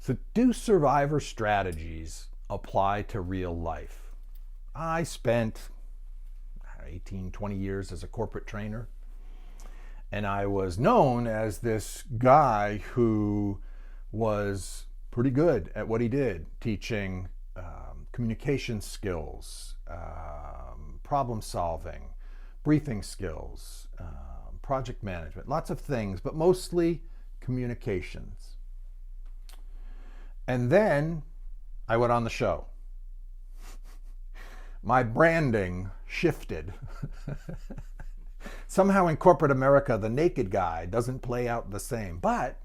So do survivor strategies apply to real life? I spent 18, 20 years as a corporate trainer, and I was known as this guy who was pretty good at what he did, teaching communication skills, problem solving, briefing skills, project management, lots of things, but mostly communications. And then I went on the show. My branding shifted. Somehow in corporate America, the naked guy doesn't play out the same. But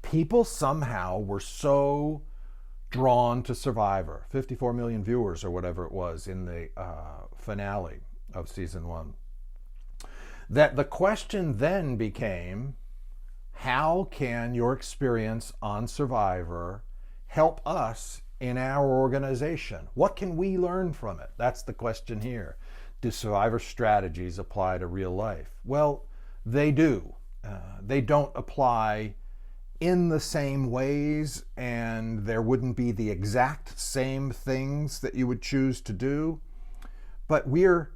people somehow were so drawn to Survivor, 54 million viewers or whatever it was in the finale of season 1, that the question then became, how can your experience on Survivor help us in our organization? What can we learn from it? That's the question here. Do Survivor strategies apply to real life? Well, they do. They don't apply in the same ways, and there wouldn't be the exact same things that you would choose to do. But we're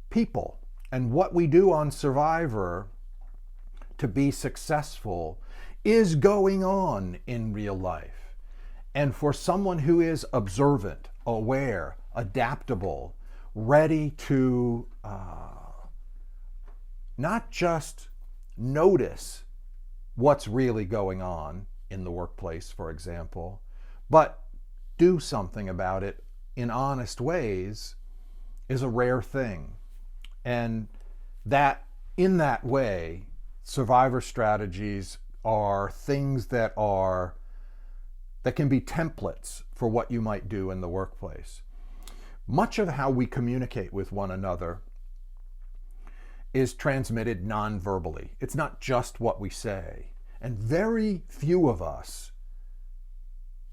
people, and what we do on Survivor to be successful is going on in real life. And for someone who is observant, aware, adaptable, ready to not just notice what's really going on in the workplace, for example, but do something about it in honest ways, is a rare thing. And that, in that way, Survivor strategies are things that can be templates for what you might do in the workplace. Much of how we communicate with one another is transmitted non-verbally. It's not just what we say. And very few of us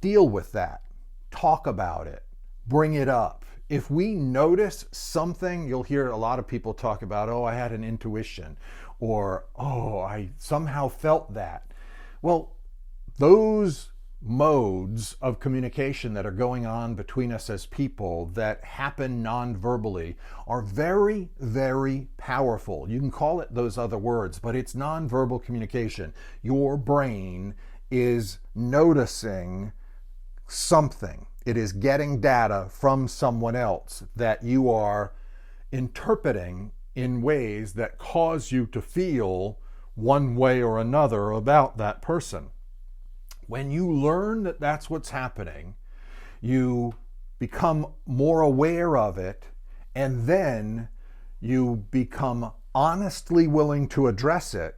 deal with that, talk about it, bring it up. If we notice something, you'll hear a lot of people talk about, oh, I had an intuition, or, oh, I somehow felt that. Well, those modes of communication that are going on between us as people that happen non-verbally are very, very powerful. You can call it those other words, but it's non-verbal communication. Your brain is noticing something. It is getting data from someone else that you are interpreting in ways that cause you to feel one way or another about that person. When you learn that that's what's happening, you become more aware of it, and then you become honestly willing to address it.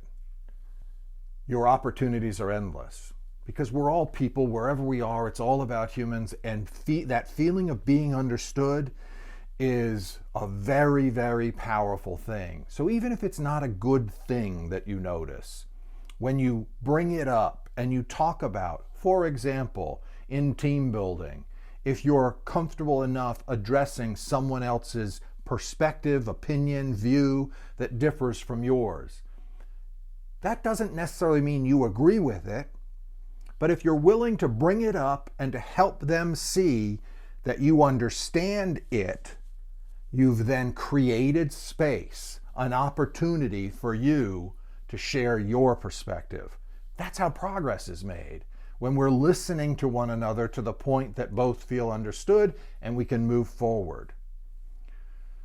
Your opportunities are endless, because we're all people wherever we are. It's all about humans, and that feeling of being understood is a very, very powerful thing. So even if it's not a good thing that you notice, when you bring it up and you talk about, for example, in team building, if you're comfortable enough addressing someone else's perspective, opinion, view that differs from yours, that doesn't necessarily mean you agree with it, but if you're willing to bring it up and to help them see that you understand it, you've then created space, an opportunity for you to share your perspective. That's how progress is made, when we're listening to one another to the point that both feel understood and we can move forward.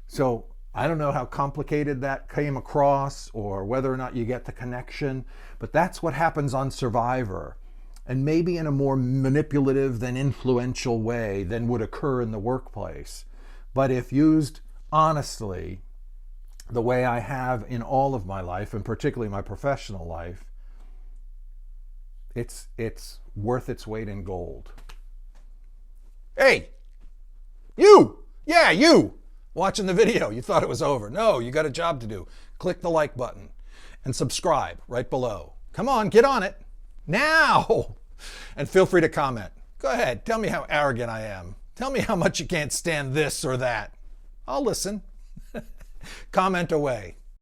So I don't know how complicated that came across or whether or not you get the connection, but that's what happens on Survivor, and maybe in a more manipulative than influential way than would occur in the workplace. But if used honestly, the way I have in all of my life, and particularly my professional life, it's worth its weight in gold. Hey, you! Yeah, you! Watching the video, you thought it was over. No, you got a job to do. Click the like button and subscribe right below. Come on, get on it. Now! And feel free to comment. Go ahead, tell me how arrogant I am. Tell me how much you can't stand this or that. I'll listen. Comment away.